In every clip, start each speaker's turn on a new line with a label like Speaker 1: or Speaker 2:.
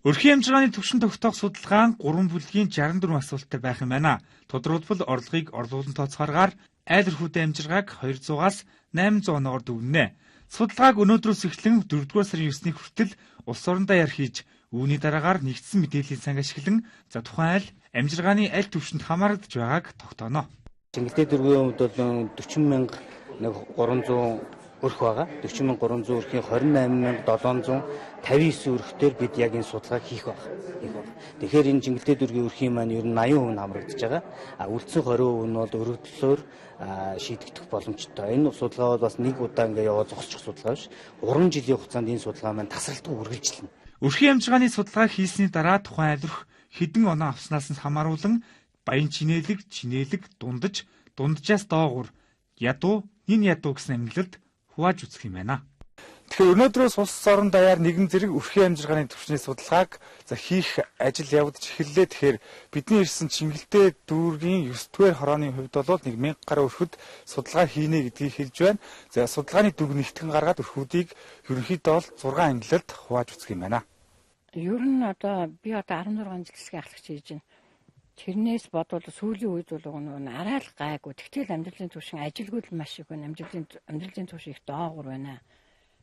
Speaker 1: Өрхийн амжиргааны түвшин тогтоох судалгаа нь 3 бүлгийн 64 асуулттай байх юм байна. Тодорхойлбол орлогыг орлуулан тооцохоор айл өрхүүдийн амжиргааг 200-аас 800 оноогоор дүгнэнэ. Судалгааг өнөөдрөөс эхлэн 4-р сарын 9-ний хүртэл улс орон даяар хийж, үүний дараагаар нэгдсэн мэдээллийн санг ашиглан тухайн айл амжиргааны аль түвшинд хамаарагдж байгааг тогтооно.
Speaker 2: Чингэлтэй дөрвийн хувьд бол 40,300 өрх байгаа. 40,300 өрхийн 28,759 өрхтөөр бид яг энэ судалгааг хийх баг. Тэгэхээр энэ Чингэлтэй дөрвийн өрхийн маань ер нь 80% хамрагдаж байгаа. Үлдсэн 20% нь бол өргөдлөөр шийдэгдэх боломжтой. Энэ судалгаа бол бас нэг удаа ингээ яваа зогсчих судалгаа биш. 3 жилийн хугацаанд энэ судалгаа маань тасралтгүй үргэлжилнэ.
Speaker 1: Өрхийн амжиргааны судалгааг хийсний дараа тухайн айл өрх хэдэн оноо авснаас нь хамааруулан баян чинээлэг, дундаж, дунджаас доогуур ядуу, нин ядуу гэсэн амжилт хувааж үзэх юм байна. Тэгэхээр өнөөдрөөс улс орон даяар нэгэн зэрэг өрхийн амжиргааны түвшний судалгааг хийх ажил явагдаж эхэллээ. Тэгэхээр бидний ирсэн Чингэлтэй дүүргийн 9-р хорооны хувьд бол 1000 гаруй өрхөд судалгаа хийнэ гэдгийг хэлж байна. За судалгааны дүг нэгтгэн гаргаад өрхүүдийг ерөнхийдөө бол 6 ангилалд хувааж үзэх юм байна.
Speaker 3: Ер нь одоо би 16 жил хэсэг ахлагч хийж байна. Тэрнээс бодвол сүүлийн үед бол арай л гайгүй. Тэгтэл амьдралын түвшин ажилгүй л маш их байна. Амьдралын түвшин их доогуур байна.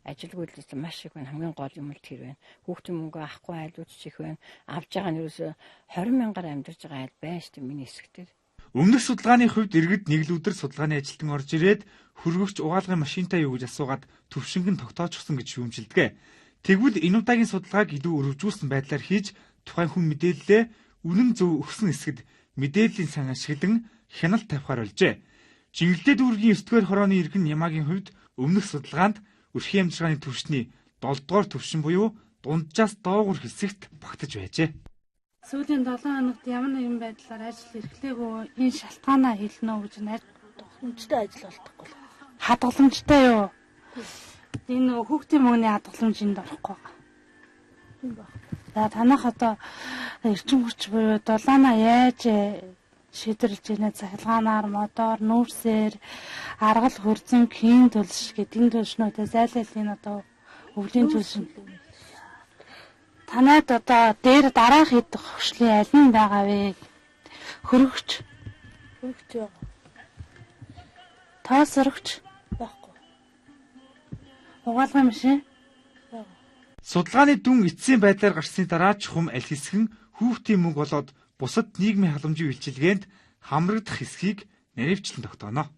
Speaker 3: Ажилгүй л маш их байна. Хамгийн гол юм л тэр байна. Хүүхдийн мөнгө авахгүй айлууд ч их байна. Авж байгаа нь ерөөсө 20,000-аар амьдарч байгаа айл байна шүү дээ миний хэсэгтэр.
Speaker 1: Өмнөх судалгааны хувьд иргэд нэг л өдөр судалгааны ажилтан орж ирээд хөргөгч угаалгын машинтай юу гэж асуугаад түвшинг нь тогтоочсон гэж шүүмжилдэг. Тэгвэл энэ удаагийн судалгааг илүү өргөжүүлсэн байдлаар хийж тухайн хүн мэдээллээ үнэн зөв өгсөн хэсэгт мэдээллийн сан ашиглан хяналт тавихаар болжээ. Чингэлтэй дүүргийн 9-р хорооны иргэн Ямагийн хувьд өмнөх судалгаанд өрхийн амжиргааны түвшний 7-р түвшин буюу дунджаас доогуур хэсэгт багтаж байжээ.
Speaker 4: Сүүлийн 7 хоногт ямар нэгэн байдлаар ажил эрхлээгүй энэ шалтгаанаа хэлнэ үү гэж найд тохиромжтой ажил болтохгүй. Хадгаламжтай юу? Энэ хүүхдийн мөнгөний хадгаламж энд орохгүй байгаа. За танах одоо эрчим хүч буюу дулаанаа яаж шийдвэрлэжийнэ цахилгаанаар, модоор, нүүрсээр, аргал хөрзөн, хийн төлш гэдэг төлшнүүдээ зайлуулын одоо өвлийн төлшин. Танайд одоо дээр дараах идэх хөвшлийн аль нь байгаа вэ? Хөргөгч. Хөргөгч юу? Тоосрогч байхгүй. Угаалгын машин.
Speaker 1: Судалгааны дүн эцсийн байдлаар гарсны дараа чухам аль хэсэг нь хүүхдийн мөнгө болоод бусад нийгмийн халамжийн үйлчилгээнд хамрагдах хэсгийг наривчлан тогтооно.